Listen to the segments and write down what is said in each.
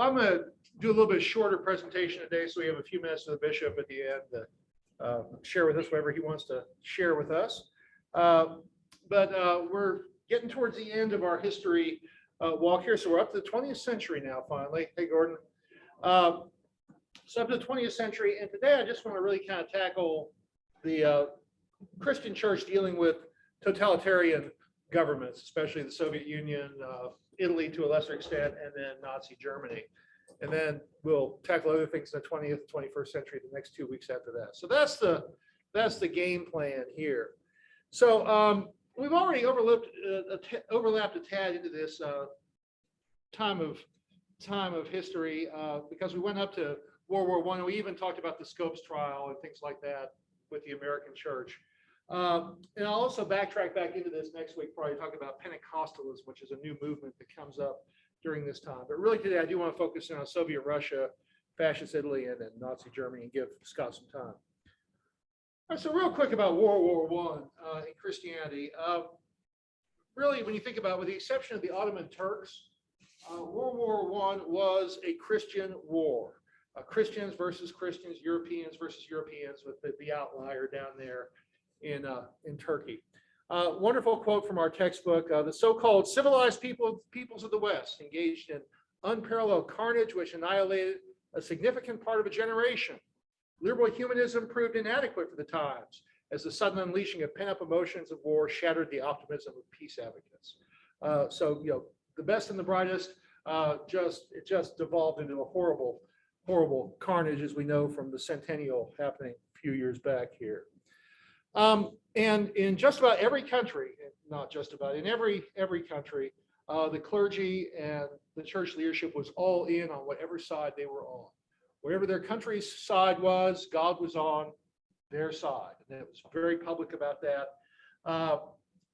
I'm going to do a little bit shorter presentation today, so we have a few minutes for the bishop at the end to share with us whatever he wants to share with us. But we're getting towards the end of our history walk here, so we're up to the 20th century now, finally. Hey, Gordon. So up to the 20th century, and today I just want to really kind of tackle the Christian church dealing with totalitarian governments, especially the Soviet Union, Italy to a lesser extent, and then Nazi Germany. And then we'll tackle other things in the 20th and 21st century the next 2 weeks after that. So that's the game plan here. So we've already overlapped a tad into this time of history because we went up to World War I, and we even talked about the Scopes trial and things like that with the American church. And I'll also backtrack back into this next week, probably talk about Pentecostalism, which is a new movement that comes up during this time. But really today, I do want to focus in on Soviet Russia, fascist Italy, and then Nazi Germany, and give Scott some time. All right, so real quick about World War I and Christianity. Really, when you think about it, with the exception of the Ottoman Turks, World War I was a Christian war. Christians versus Christians, Europeans versus Europeans, with the outlier down there in Turkey. Wonderful quote from our textbook. The so-called civilized peoples of the West engaged in unparalleled carnage which annihilated a significant part of a generation. Liberal humanism proved inadequate for the times as the sudden unleashing of pent-up emotions of war shattered the optimism of peace advocates. So, you know, the best and the brightest it just devolved into a horrible carnage, as we know from the centennial happening a few years back here. And in just about every country, not just about, in every country, the clergy and the church leadership was all in on whatever side they were on. Whatever their country's side was, God was on their side. And it was very public about that.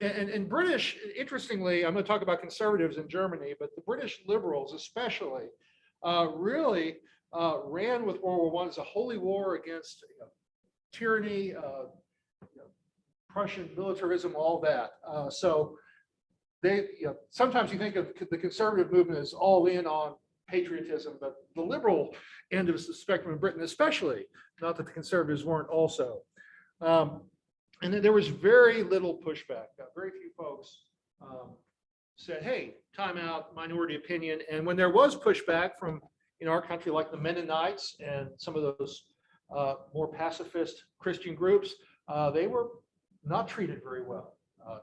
And British, interestingly, I'm going to talk about conservatives in Germany, but the British liberals especially really ran with World War I as a holy war against tyranny, Prussian militarism, all that. So they, sometimes you think of the conservative movement as all in on patriotism, but the liberal end of the spectrum in Britain, especially, not that the conservatives weren't also. And then there was very little pushback. Very few folks said, hey, time out, minority opinion. And when there was pushback from in our country, like the Mennonites and some of those more pacifist Christian groups, they were not treated very well,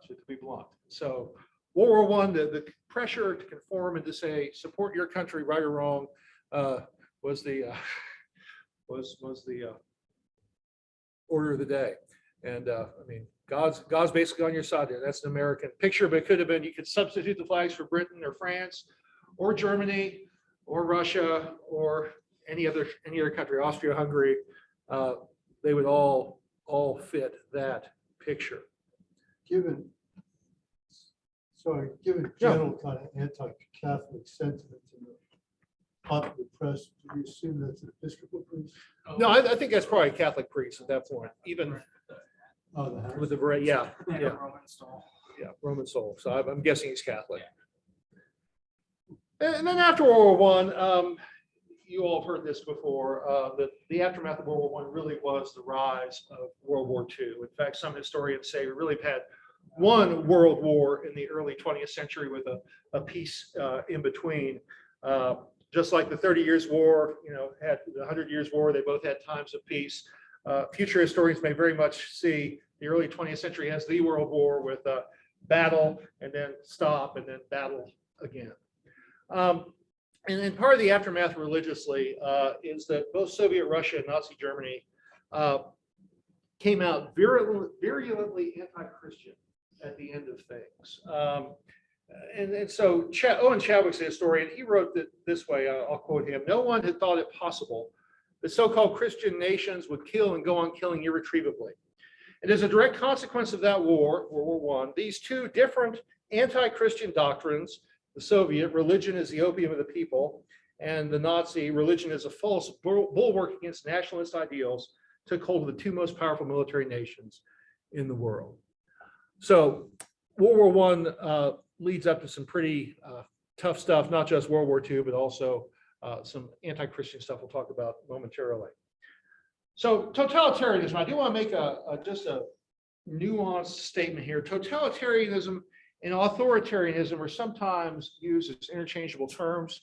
to be blunt. So World War I, the pressure to conform and to say support your country, right or wrong, was the order of the day. And I mean, God's basically on your side there. That's an American picture, but it could have been, you could substitute the flags for Britain or France or Germany or Russia or any other country, Austria, Hungary. They would all fit that picture. Given general kind of anti-Catholic sentiment in the popular press, do you assume that's an Episcopal priest? No, I think that's probably a Catholic priest at that point, even with the Roman soul. So I'm guessing he's Catholic. And then after World War I, you all have heard this before, the aftermath of World War I really was the rise of World War II. In fact, some historians say we really had one world war in the early 20th century with a peace in between. Just like the 30 Years' War, had the 100 Years' War, they both had times of peace. Future historians may very much see the early 20th century as the World War with battle and then stop and then battle again. And then part of the aftermath religiously is that both Soviet Russia and Nazi Germany came out virulently anti-Christian at the end of things. And so Owen Chadwick's a historian. He wrote that this way, I'll quote him: "No one had thought it possible that so-called Christian nations would kill and go on killing irretrievably. And as a direct consequence of that war, World War I, these two different anti-Christian doctrines, the Soviet, religion is the opium of the people, and the Nazi, religion is a false bulwark against nationalist ideals, took hold of the two most powerful military nations in the world." So World War I leads up to some pretty tough stuff, not just World War II, but also some anti-Christian stuff we'll talk about momentarily. So totalitarianism, I do want to make just a nuanced statement here. Totalitarianism and authoritarianism are sometimes used as interchangeable terms.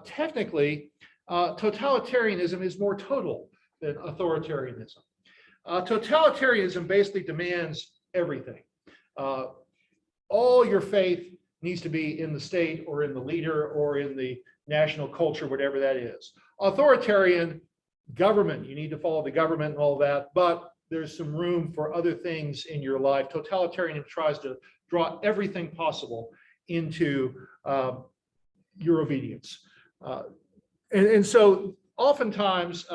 Technically, totalitarianism is more total than authoritarianism. Totalitarianism basically demands everything. All your faith needs to be in the state or in the leader or in the national culture, whatever that is. Authoritarian government, you need to follow the government and all that, but there's some room for other things in your life. Totalitarian tries to draw everything possible into your obedience. And so oftentimes,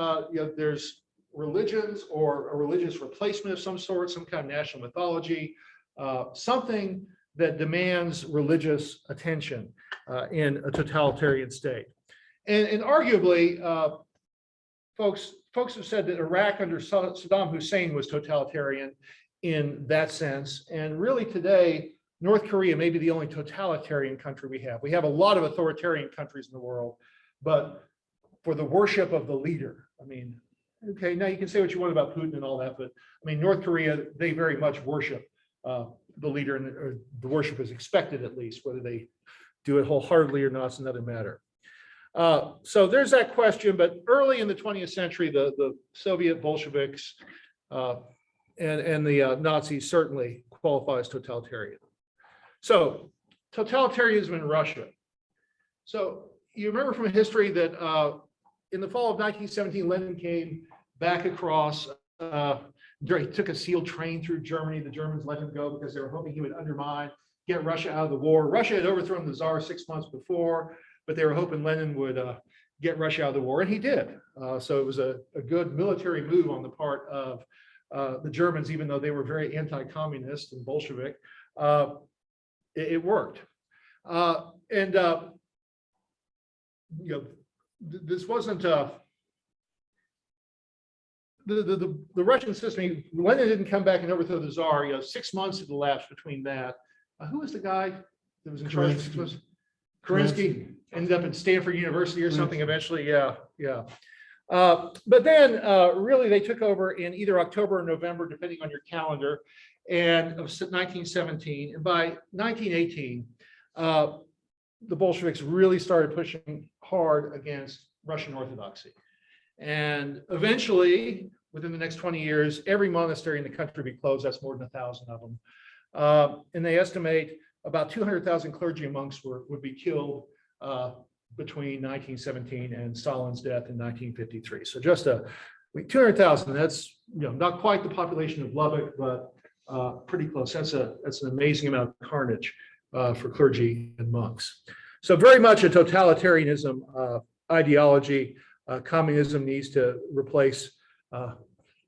there's religions or a religious replacement of some sort, some kind of national mythology, something that demands religious attention in a totalitarian state. And arguably, folks have said that Iraq under Saddam Hussein was totalitarian in that sense. And really today, North Korea may be the only totalitarian country we have. We have a lot of authoritarian countries in the world, but for the worship of the leader, I mean, okay, now you can say what you want about Putin and all that, but I mean, North Korea, they very much worship the leader, and the worship is expected at least. Whether they do it wholeheartedly or not is another matter. So there's that question, but early in the 20th century, the Soviet Bolsheviks and the Nazis certainly qualify as totalitarian. So totalitarianism in Russia. So you remember from history that in the fall of 1917, Lenin came back across, he took a sealed train through Germany. The Germans let him go because they were hoping he would undermine, get Russia out of the war. Russia had overthrown the Tsar 6 months before, but they were hoping Lenin would get Russia out of the war, and he did. So it was a good military move on the part of the Germans, even though they were very anti-communist and Bolshevik. It worked. This wasn't the Russian system. Lenin didn't come back and overthrow the Tsar. 6 months had elapsed between that. Who was the guy that was in charge for 6 months? Kerensky ended up at Stanford University or something eventually. Yeah. But then really they took over in either October or November, depending on your calendar, and of 1917. And by 1918, the Bolsheviks really started pushing hard against Russian Orthodoxy. And eventually, within the next 20 years, every monastery in the country would be closed. That's more than 1,000 of them. And they estimate about 200,000 clergy and monks would be killed between 1917 and Stalin's death in 1953. So just 200,000. That's not quite the population of Lubbock, but pretty close. That's an amazing amount of carnage for clergy and monks. So very much a totalitarianism ideology. Communism needs to replace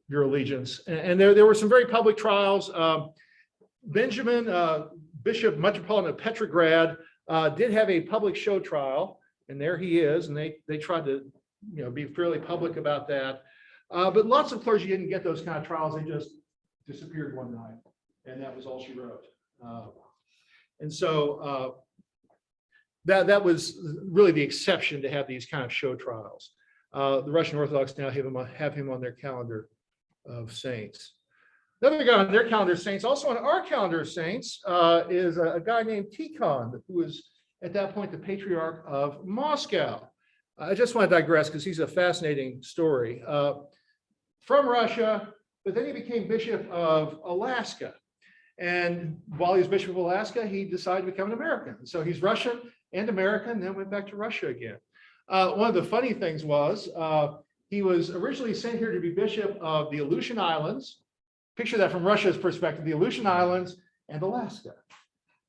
your allegiance. And there were some very public trials. Benjamin, Bishop Metropolitan of Petrograd, did have a public show trial, and there he is. And they tried to be fairly public about that. But lots of clergy didn't get those kind of trials. They just disappeared one night, and that was all she wrote. And so that was really the exception to have these kind of show trials. The Russian Orthodox now have him on their calendar of saints. Another guy on their calendar of saints, also on our calendar of saints, is a guy named Tkhan, who was at that point the Patriarch of Moscow. I just want to digress because he's a fascinating story. From Russia, but then he became Bishop of Alaska. And while he was Bishop of Alaska, he decided to become an American. So he's Russian and American, then went back to Russia again. One of the funny things was he was originally sent here to be Bishop of the Aleutian Islands. Picture that from Russia's perspective, the Aleutian Islands and Alaska.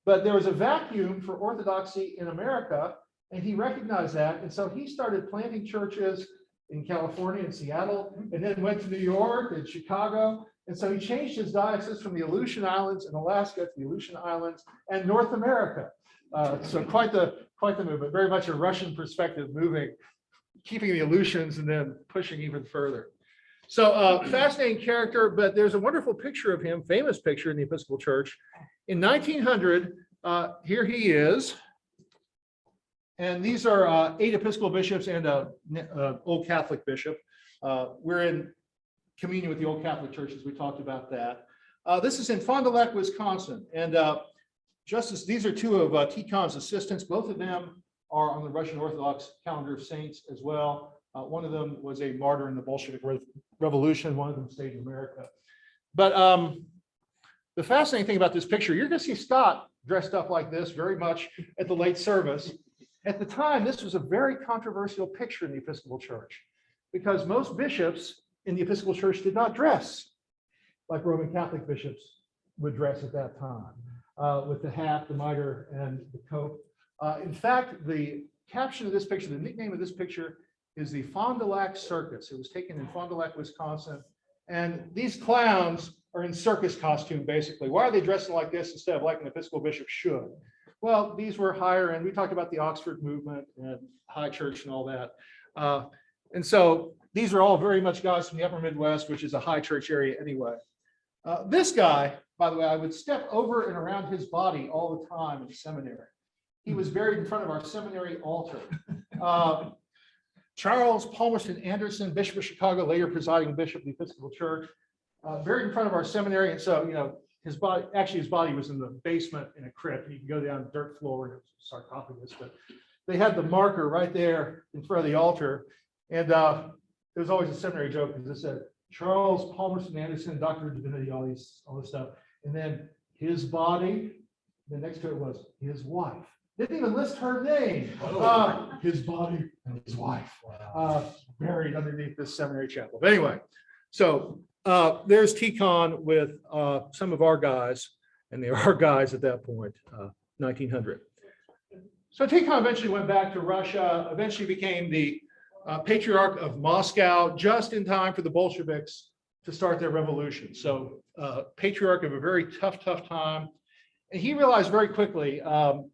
But there was a vacuum for Orthodoxy in America, and he recognized that. And so he started planting churches in California and Seattle, and then went to New York and Chicago. And so he changed his diocese from the Aleutian Islands and Alaska to the Aleutian Islands and North America. So quite the movement, very much a Russian perspective, moving, keeping the Aleutians and then pushing even further. So fascinating character, but there's a wonderful picture of him, famous picture in the Episcopal Church. In 1900, here he is And these are 8 Episcopal bishops and an Old Catholic bishop. We're in communion with the Old Catholic churches. We talked about that. This is in Fond du Lac, Wisconsin. And these are 2 of Tkhan's assistants. Both of them are on the Russian Orthodox calendar of saints as well. One of them was a martyr in the Bolshevik Revolution. One of them stayed in America. But the fascinating thing about this picture, you're going to see Scott dressed up like this very much at the late service. At the time, this was a very controversial picture in the Episcopal Church because most bishops in the Episcopal Church did not dress like Roman Catholic bishops would dress at that time, with the hat, the mitre, and the coat. In fact, the caption of this picture, the nickname of this picture is the Fond du Lac Circus. It was taken in Fond du Lac, Wisconsin. And these clowns are in circus costume, basically. Why are they dressing like this instead of like an Episcopal bishop should? Well, these were higher end. We talked about the Oxford movement and high church and all that. And so these are all very much guys from the upper Midwest, which is a high church area anyway. This guy, by the way, I would step over and around his body all the time in the seminary. He was buried in front of our seminary altar. Charles Palmerston Anderson, Bishop of Chicago, later presiding bishop of the Episcopal Church, buried in front of our seminary. And so, his body was in the basement in a crypt. You can go down the dirt floor and it was a sarcophagus, but they had the marker right there in front of the altar. And there was always a seminary joke because it said, Charles Palmerston Anderson, Doctor of Divinity, all this stuff. And then his body, the next to it was his wife. Didn't even list her name. His body and his wife buried underneath this seminary chapel. But anyway, so there's TCON with some of our guys, and they are guys at that point, 1900. So TCON eventually went back to Russia, eventually became the Patriarch of Moscow, just in time for the Bolsheviks to start their revolution. So patriarch of a very tough time. And he realized very quickly,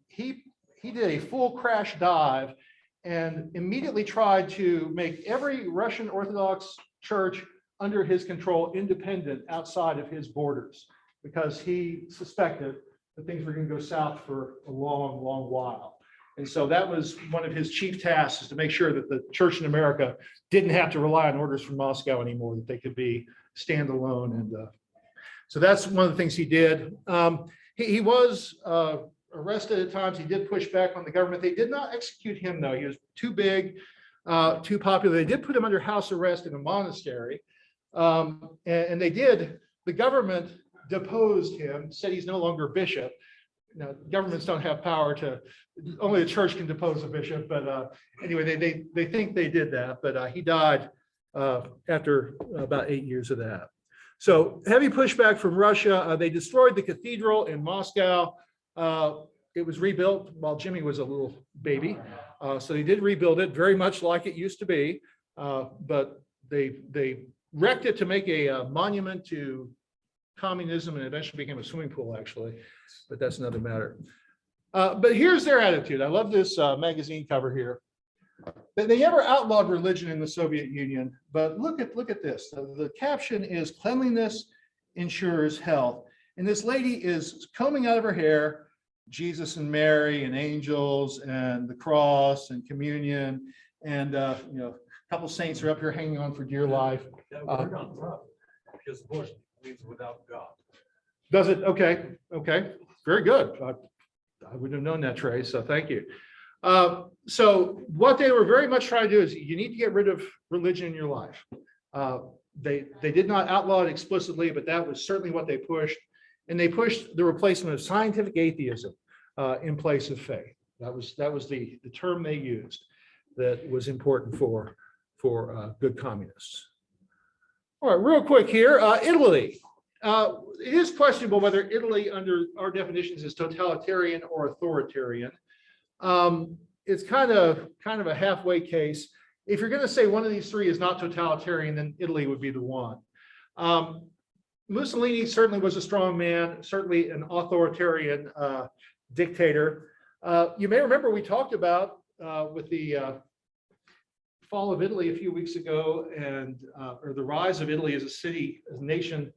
he did a full crash dive and immediately tried to make every Russian Orthodox church under his control independent outside of his borders, because he suspected that things were going to go south for a long while. And so that was one of his chief tasks, is to make sure that the church in America didn't have to rely on orders from Moscow anymore, that they could be standalone. And so that's one of the things he did. He was arrested at times. He did push back on the government. They did not execute him, though. He was too big, too popular. They did put him under house arrest in a monastery. And they did. The government deposed him, said he's no longer bishop. Now, governments don't have power to, only the church can depose a bishop. But anyway, they think they did that. But he died after about 8 years of that. So heavy pushback from Russia. They destroyed the cathedral in Moscow. It was rebuilt while Jimmy was a little baby. So they did rebuild it very much like it used to be. But they wrecked it to make a monument to communism, and eventually became a swimming pool, actually. But that's another matter. But here's their attitude. I love this magazine cover here. They never outlawed religion in the Soviet Union, but look at this. The caption is "Cleanliness ensures health," and this lady is combing out of her hair Jesus and Mary and angels and the cross and communion, and a couple saints are up here hanging on for dear life. That word on top, because abortion means without God. Does it? Okay, very good. I wouldn't have known that, Trey, so thank you. So what they were very much trying to do is, you need to get rid of religion in your life. They did not outlaw it explicitly, but that was certainly what they pushed. And they pushed the replacement of scientific atheism in place of faith. That was the term they used that was important for good communists. All right, real quick here, Italy. It is questionable whether Italy, under our definitions, is totalitarian or authoritarian. It's kind of a halfway case. If you're going to say one of these three is not totalitarian, then Italy would be the one. Mussolini certainly was a strong man, certainly an authoritarian dictator. You may remember we talked about with the fall of Italy a few weeks ago, and or the rise of Italy as a city, as a nation,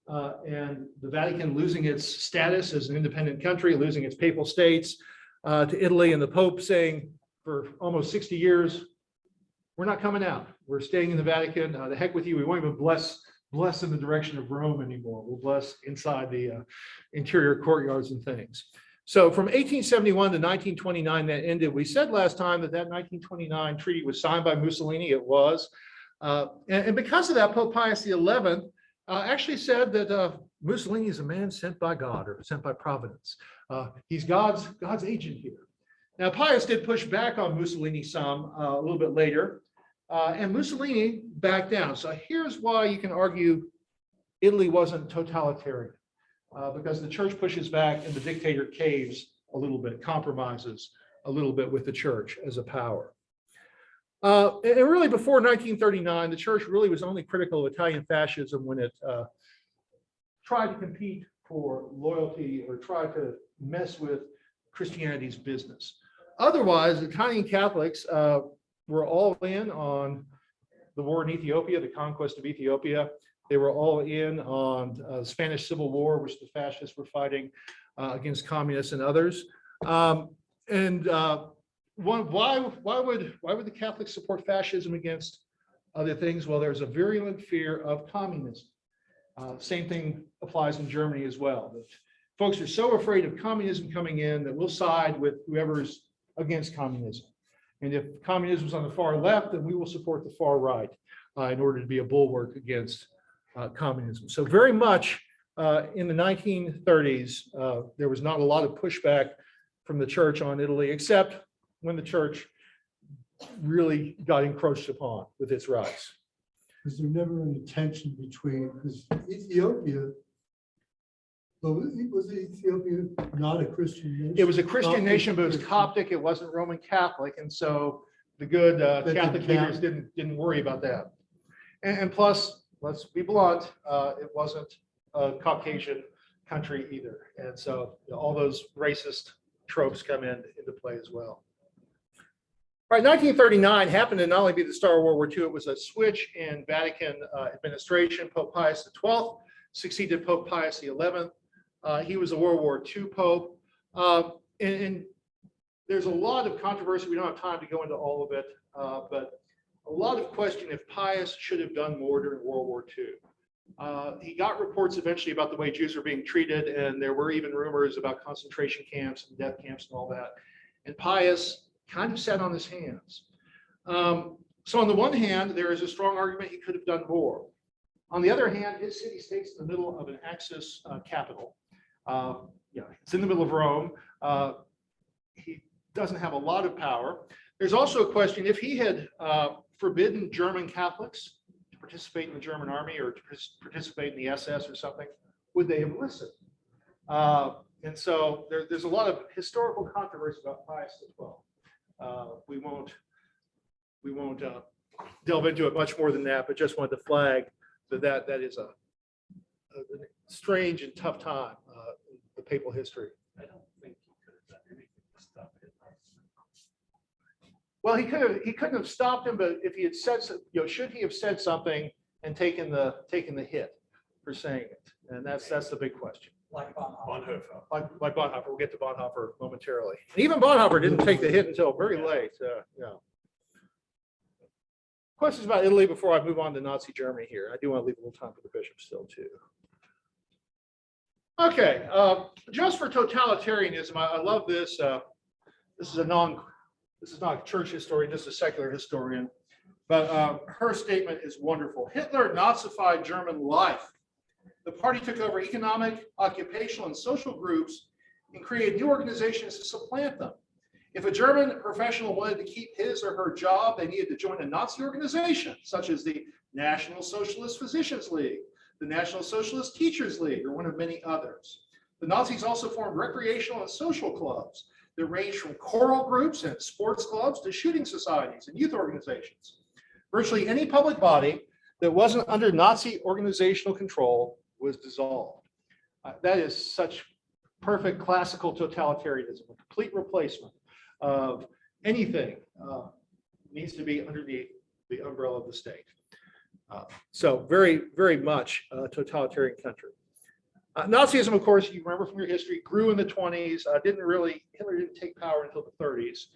and the Vatican losing its status as an independent country, losing its papal states to Italy, and the Pope saying, for almost 60 years, we're not coming out. We're staying in the Vatican. The heck with you. We won't even bless in the direction of Rome anymore. We'll bless inside the interior courtyards and things. So from 1871 to 1929, that ended. We said last time that 1929 treaty was signed by Mussolini. It was. And because of that, Pope Pius XI actually said that Mussolini is a man sent by God or sent by providence. He's God's agent here. Now, Pius did push back on Mussolini some a little bit later, and Mussolini backed down. So here's why you can argue Italy wasn't totalitarian, because the church pushes back and the dictator caves a little bit, compromises a little bit with the church as a power. And really before 1939, the church really was only critical of Italian fascism when it tried to compete for loyalty or tried to mess with Christianity's business. Otherwise, Italian Catholics were all in on the war in Ethiopia, the conquest of Ethiopia. They were all in on the Spanish Civil War, which the fascists were fighting against communists and others. Why would the Catholics support fascism against other things? Well, there's a virulent fear of communism. Same thing applies in Germany as well. That folks are so afraid of communism coming in that we'll side with whoever's against communism. And if communism is on the far left, then we will support the far right in order to be a bulwark against communism. So very much in the 1930s, there was not a lot of pushback from the church on Italy, except when the church really got encroached upon with its rights. Was there never any tension between, because Ethiopia, was Ethiopia not a Christian nation? It was a Christian nation, but it was Coptic. It wasn't Roman Catholic, and so the good Catholic leaders didn't worry about that. And plus, let's be blunt, it wasn't a Caucasian country either, and so all those racist tropes come into play as well. All right, 1939 happened to not only be the start of World War II, it was a switch in Vatican administration. Pope Pius XII succeeded Pope Pius XI. He was a World War II Pope. And there's a lot of controversy. We don't have time to go into all of it, but a lot of question if Pius should have done more during World War II. He got reports eventually about the way Jews were being treated, and there were even rumors about concentration camps and death camps and all that. And Pius kind of sat on his hands. So on the one hand, there is a strong argument he could have done more. On the other hand, his city stays in the middle of an Axis capital. It's in the middle of Rome. He doesn't have a lot of power. There's also a question, if he had forbidden German Catholics to participate in the German army or to participate in the SS or something, would they have listened? And so there's a lot of historical controversy about Pius XII. We won't delve into it much more than that, but just wanted to flag that is a strange and tough time in the papal history. I don't think he could have done anything to stop it. Well, he couldn't have stopped him, but if he had said, should he have said something and taken the hit for saying it? And that's the big question. Like Bonhoeffer. Like Bonhoeffer, we'll get to Bonhoeffer momentarily. And even Bonhoeffer didn't take the hit until very late. Questions about Italy before I move on to Nazi Germany here. I do want to leave a little time for the bishop still too. Okay, just for totalitarianism, I love this. This is not a church historian, this is a secular historian, but her statement is wonderful. Hitler Nazified German life. The party took over economic, occupational, and social groups and created new organizations to supplant them. If a German professional wanted to keep his or her job, they needed to join a Nazi organization, such as the National Socialist Physicians League, the National Socialist Teachers League, or one of many others. The Nazis also formed recreational and social clubs that ranged from choral groups and sports clubs to shooting societies and youth organizations. Virtually any public body that wasn't under Nazi organizational control was dissolved. That is such perfect classical totalitarianism, a complete replacement of anything needs to be underneath the umbrella of the state. So very, very much a totalitarian country. Nazism, of course, you remember from your history, grew in the 20s. Hitler didn't take power until the 30s.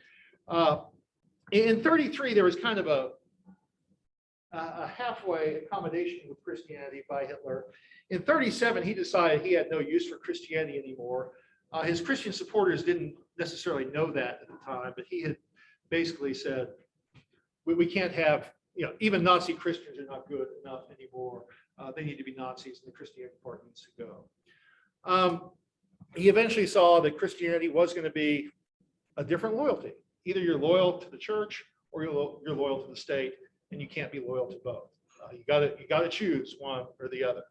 In 33, there was kind of a halfway accommodation with Christianity by Hitler. In 37, he decided he had no use for Christianity anymore. His Christian supporters didn't necessarily know that at the time, but he had basically said, we can't have, even Nazi Christians are not good enough anymore. They need to be Nazis, and the Christianity part needs to go. He eventually saw that Christianity was going to be a different loyalty. Either you're loyal to the church or you're loyal to the state, and you can't be loyal to both. You got to choose one or the other.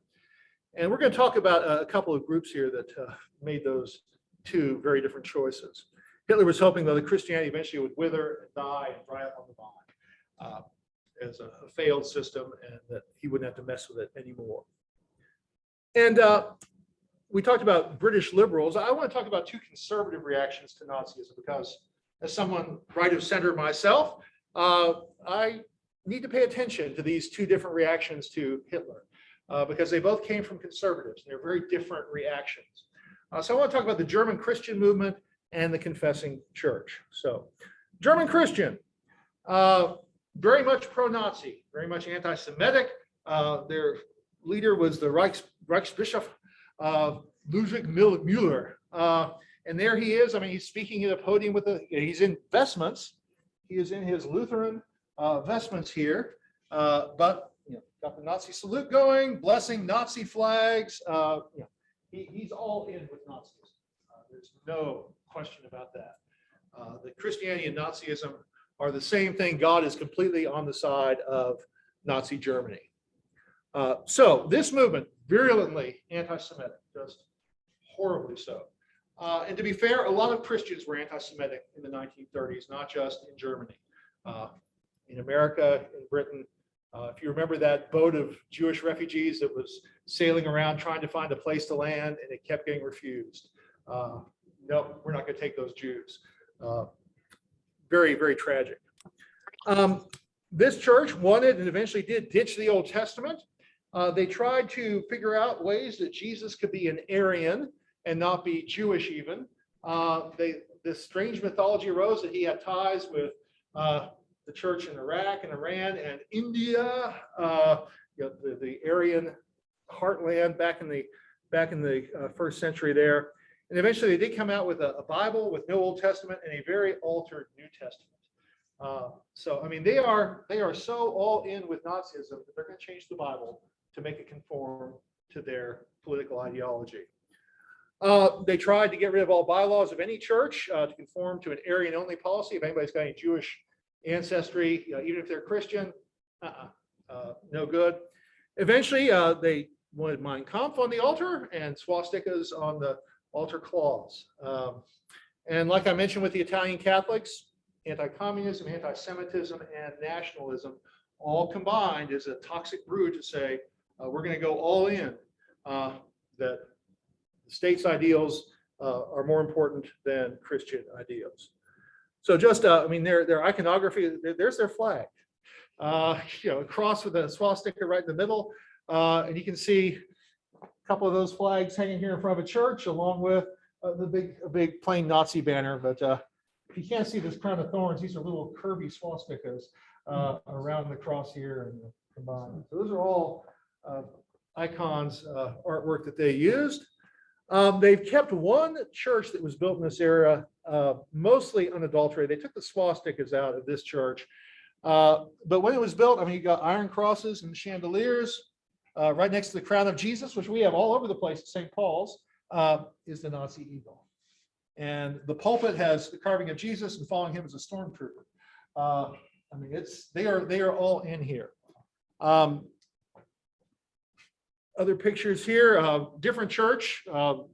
And we're going to talk about a couple of groups here that made those two very different choices. Hitler was hoping, though, that Christianity eventually would wither and die and dry up on the vine as a failed system, and that he wouldn't have to mess with it anymore. And we talked about British liberals. I want to talk about two conservative reactions to Nazism, because as someone right of center myself, I need to pay attention to these two different reactions to Hitler, because they both came from conservatives. They're very different reactions. So I want to talk about the German Christian movement and the confessing church. So German Christian, very much pro-Nazi, very much anti-Semitic. Their leader was the Reichsbischof Ludwig Müller. And there he is. I mean, he's speaking at a podium he's in vestments. He is in his Lutheran vestments here, but got the Nazi salute going, blessing Nazi flags. He's all in with Nazism. There's no question about that. The Christianity and Nazism are the same thing. God is completely on the side of Nazi Germany. So this movement, virulently anti-Semitic, just horribly so. And to be fair, a lot of Christians were anti-Semitic in the 1930s, not just in Germany. In America, in Britain, if you remember that boat of Jewish refugees that was sailing around trying to find a place to land, and it kept getting refused. No, we're not going to take those Jews. Very, very tragic. This church wanted and eventually did ditch the Old Testament. They tried to figure out ways that Jesus could be an Aryan and not be Jewish even. This strange mythology arose that he had ties with the church in Iraq and Iran and India, the Aryan heartland back in the first century there. And eventually they did come out with a Bible with no Old Testament and a very altered New Testament. So, I mean, they are so all in with Nazism that they're going to change the Bible to make it conform to their political ideology. They tried to get rid of all bylaws of any church to conform to an Aryan-only policy. If anybody's got any Jewish ancestry, even if they're Christian, no good. Eventually, they wanted Mein Kampf on the altar and swastikas on the altar cloths. And like I mentioned with the Italian Catholics, anti-communism, anti-Semitism, and nationalism all combined is a toxic brew to say, we're going to go all in, that the state's ideals are more important than Christian ideals. So just, I mean, their iconography, there's their flag, a cross with a swastika right in the middle. And you can see a couple of those flags hanging here in front of a church, along with a big plain Nazi banner. But if you can't see this crown of thorns, these are little curvy swastikas around the cross here and combined. So those are all icons, artwork that they used. They've kept one church that was built in this era, mostly unadulterated. They took the swastikas out of this church. But when it was built, I mean, you got iron crosses and chandeliers. Right next to the crown of Jesus, which we have all over the place at St. Paul's, is the Nazi eagle. And the pulpit has the carving of Jesus and following him as a stormtrooper. I mean, they are all in here. Other pictures here, different church,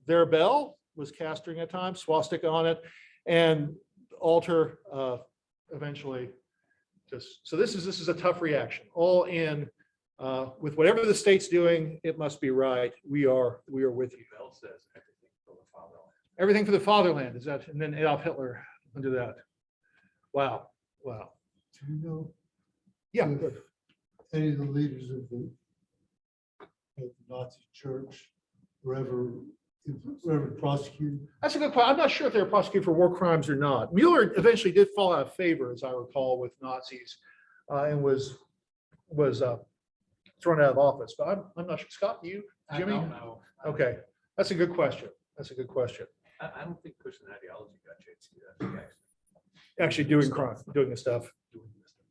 their bell was cast during that time, swastika on it, and altar eventually just, so this is a tough reaction. All in with whatever the state's doing, it must be right. We are with you. Bell says everything for the fatherland. Everything for the fatherland, is that, and then Adolf Hitler under that. Wow. Do you know Yeah, if good. any of the leaders of the Nazi church were ever whoever prosecuted. That's a good point. I'm not sure if they were prosecuted for war crimes or not. Mueller eventually did fall out of favor, as I recall, with Nazis, and was thrown out of office. But I'm not sure. Scott, you, Jimmy? I don't know. Okay, that's a good question. That's a good question. I don't think pushing ideology got you. Actually, doing crime, doing the stuff. Doing this stuff.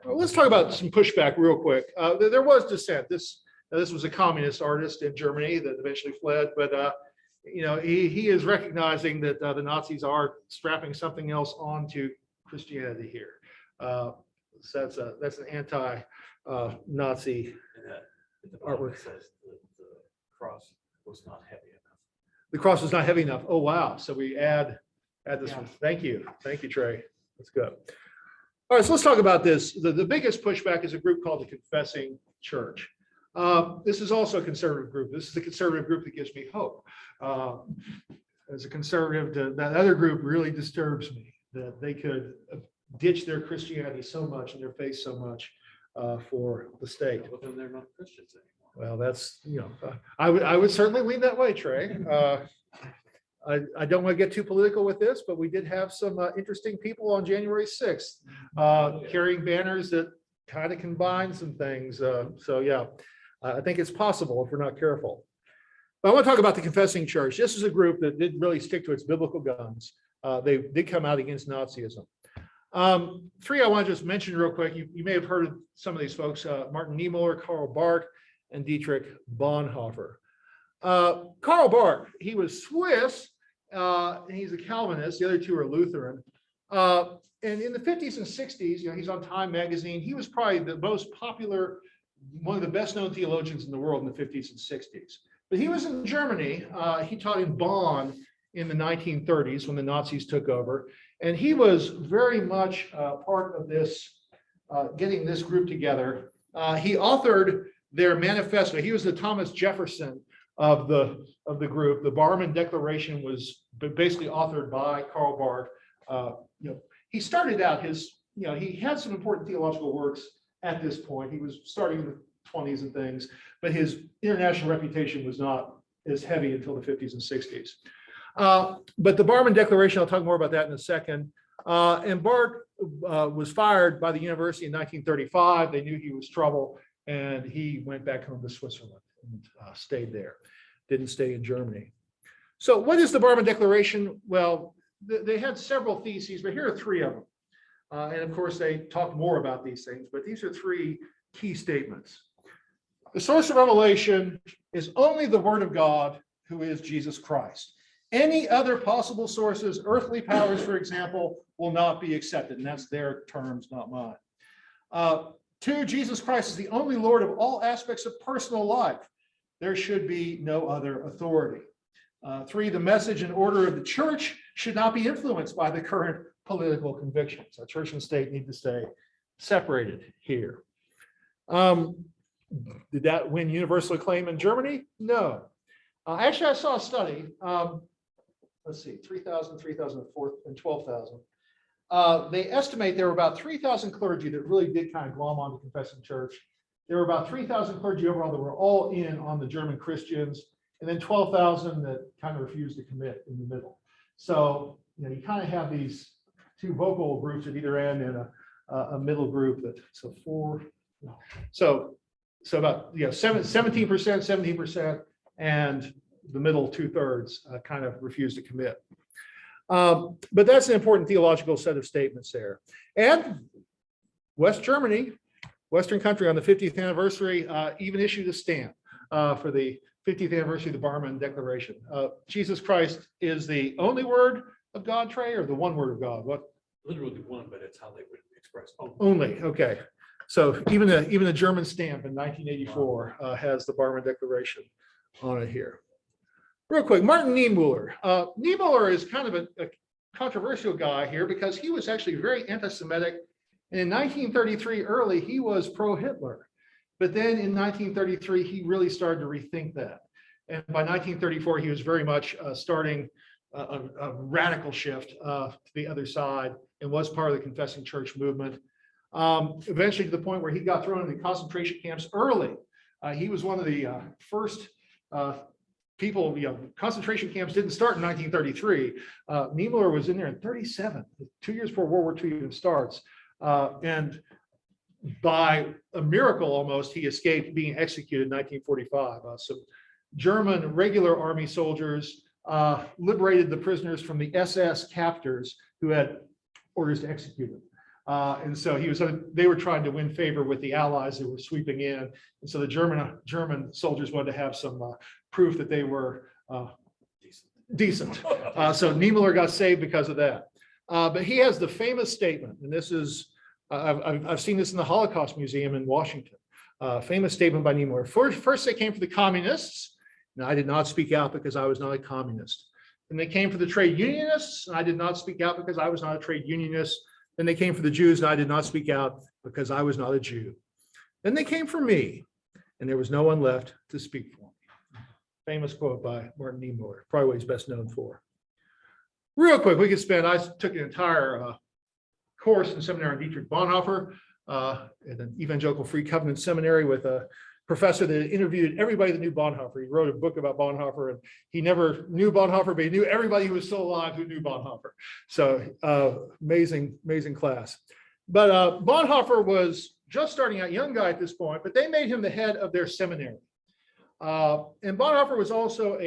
Well, let's talk about some pushback real quick. There was dissent. This was a communist artist in Germany that eventually fled, but he is recognizing that the Nazis are strapping something else onto Christianity here. So that's an anti-Nazi And the artwork. Bible says the cross was not heavy enough. The cross was not heavy enough. Oh, wow. So we add this one. Thank you, Trey. That's good. All right, so let's talk about this. The biggest pushback is a group called the Confessing Church. This is also a conservative group. This is the conservative group that gives me hope. As a conservative, that other group really disturbs me, that they could ditch their Christianity so much and their faith so much for the state. But then they're not Christians anymore. Well, that's, I would certainly lean that way, Trey. I don't want to get too political with this, but we did have some interesting people on January 6th carrying banners that kind of combine some things. So yeah, I think it's possible if we're not careful. But I want to talk about the Confessing Church. This is a group that did really stick to its biblical guns. They did come out against Nazism. Three I want to just mention real quick. You may have heard of some of these folks, Martin Niemöller, Karl Barth, and Dietrich Bonhoeffer. Karl Barth, he was Swiss, and he's a Calvinist. The other two are Lutheran. And in the 50s and 60s, he's on Time magazine. He was probably the most popular, one of the best known theologians in the world in the 50s and 60s. But he was in Germany. He taught in Bonn in the 1930s when the Nazis took over. And he was very much part of this, getting this group together. He authored their manifesto. He was the Thomas Jefferson of the group. The Barmen Declaration was basically authored by Karl Barth. He started out he had some important theological works at this point. He was starting in the 20s and things, but his international reputation was not as heavy until the 50s and 60s. But the Barmen Declaration, I'll talk more about that in a second. And Barth was fired by the university in 1935. They knew he was trouble, and he went back home to Switzerland and stayed there. Didn't stay in Germany. So what is the Barmen Declaration? Well, they had several theses, but here are three of them. And of course, they talk more about these things, but these are three key statements. The source of revelation is only the Word of God, who is Jesus Christ. Any other possible sources, earthly powers, for example, will not be accepted. And that's their terms, not mine. Two, Jesus Christ is the only Lord of all aspects of personal life. There should be no other authority. Three, the message and order of the church should not be influenced by the current political convictions. So church and state need to stay separated here. Did that win universal acclaim in Germany? No. Actually, I saw a study. Let's see, 3,000, 3,004, and 12,000. They estimate there were about 3,000 clergy that really did kind of glom on the Confessing Church. There were about 3,000 clergy overall that were all in on the German Christians, and then 12,000 that kind of refused to commit in the middle. So you kind of have these two vocal groups at either end and a middle group that so about 17%, 17%, and the middle 2/3 kind of refused to commit. But that's an important theological set of statements there. And West Germany, Western country, on the 50th anniversary, even issued a stamp for the 50th anniversary of the Barmen Declaration. Jesus Christ is the only word of God, Trey, or the one word of God? What? Literally one, but it's how they would express. Only, okay. So even the German stamp in 1984 has the Barmen Declaration on it here. Real quick, Martin Niemöller. Niemöller is kind of a controversial guy here because he was actually very anti-Semitic. And in 1933, early, he was pro-Hitler. But then in 1933, he really started to rethink that. And by 1934, he was very much starting a radical shift to the other side and was part of the Confessing Church movement. Eventually to the point where he got thrown into concentration camps early. He was one of the first people, concentration camps didn't start in 1933. Neumeier was in there in 37, 2 years before World War II even starts. And by a miracle almost, he escaped being executed in 1945. Some German regular army soldiers liberated the prisoners from the SS captors who had orders to execute him. And so they were trying to win favor with the Allies that were sweeping in. And so the German soldiers wanted to have some proof that they were decent. So Neumeier got saved because of that. But he has the famous statement, and this is, I've seen this in the Holocaust Museum in Washington. Famous statement by Neumeier. First they came for the communists, and I did not speak out because I was not a communist. Then they came for the trade unionists, and I did not speak out because I was not a trade unionist. Then they came for the Jews, and I did not speak out because I was not a Jew. Then they came for me, and there was no one left to speak for me. Famous quote by Martin Neumeier, probably what he's best known for. Real quick, I took an entire course in seminary on Dietrich Bonhoeffer at an evangelical free covenant seminary with a professor that interviewed everybody that knew Bonhoeffer. He wrote a book about Bonhoeffer, and he never knew Bonhoeffer, but he knew everybody who was still alive who knew Bonhoeffer. So amazing class. But Bonhoeffer was just starting out, young guy at this point, but they made him the head of their seminary. And Bonhoeffer was also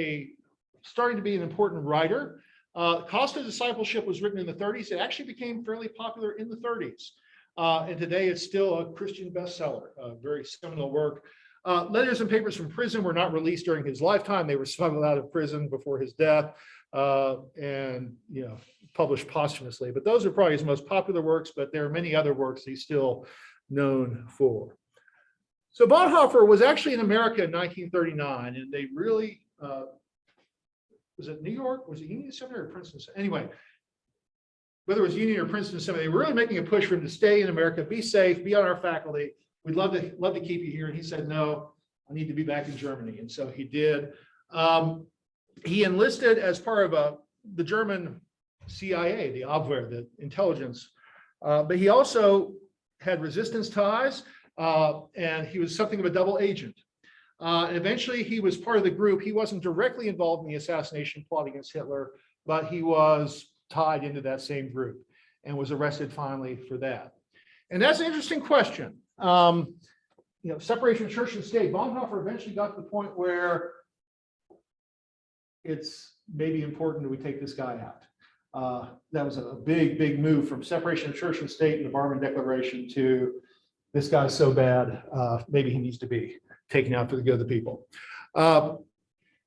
starting to be an important writer. Cost of Discipleship was written in the 30s. It actually became fairly popular in the 30s. And today it's still a Christian bestseller, a very seminal work. Letters and Papers from Prison were not released during his lifetime. They were smuggled out of prison before his death and published posthumously. But those are probably his most popular works, but there are many other works he's still known for. So Bonhoeffer was actually in America in 1939, and they really, was it New York? Was it Union Seminary or Princeton? Anyway, whether it was Union or Princeton Seminary, they were really making a push for him to stay in America, be safe, be on our faculty. We'd love to keep you here. And he said, no, I need to be back in Germany. And so he did. He enlisted as part of the German CIA, the Abwehr, the intelligence. But he also had resistance ties, and he was something of a double agent. And eventually he was part of the group. He wasn't directly involved in the assassination plot against Hitler, but he was tied into that same group and was arrested finally for that. And that's an interesting question. Separation of church and state. Bonhoeffer eventually got to the point where it's maybe important that we take this guy out. That was a big move from separation of church and state in the Barmen Declaration to this guy's so bad, maybe he needs to be taken out for the good of the people.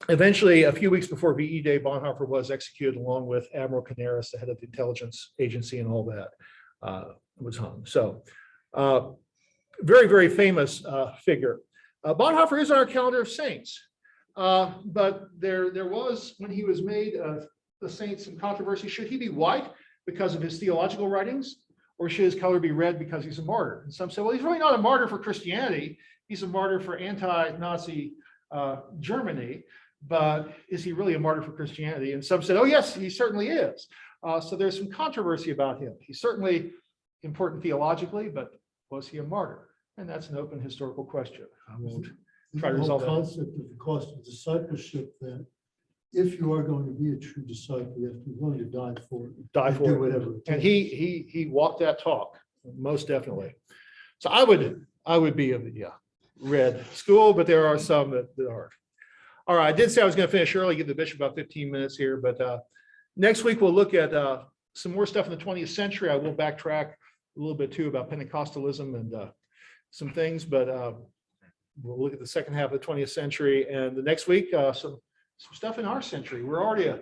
Eventually, a few weeks before VE Day, Bonhoeffer was executed along with Admiral Canaris, the head of the intelligence agency, and all that was hung. So very famous figure. Bonhoeffer is on our calendar of saints, but there was, when he was made the saint, some controversy. Should he be white because of his theological writings, or should his color be red because he's a martyr? And some say, well, he's really not a martyr for Christianity. He's a martyr for anti-Nazi Germany, but is he really a martyr for Christianity? And some said, oh, yes, he certainly is. So there's some controversy about him. He's certainly important theologically, but was he a martyr? And that's an open historical question. I won't try to resolve that. The concept of the cost of discipleship, that if you are going to be a true disciple, you have to be willing to die for it. Die and for do it. whatever it And takes. he walked that talk, most definitely. So I would be of the red school, but there are some that aren't. All right, I did say I was going to finish early, give the bishop about 15 minutes here, but next week we'll look at some more stuff in the 20th century. I will backtrack a little bit too about Pentecostalism and some things, but we'll look at the second half of the 20th century. And the next week, some stuff in our century. We're already a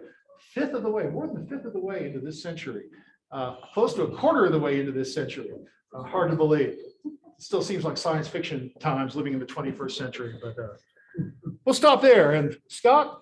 fifth of the way, more than a fifth of the way into this century, close to a quarter of the way into this century. Hard to believe. It still seems like science fiction times living in the 21st century, but we'll stop there. And Scott,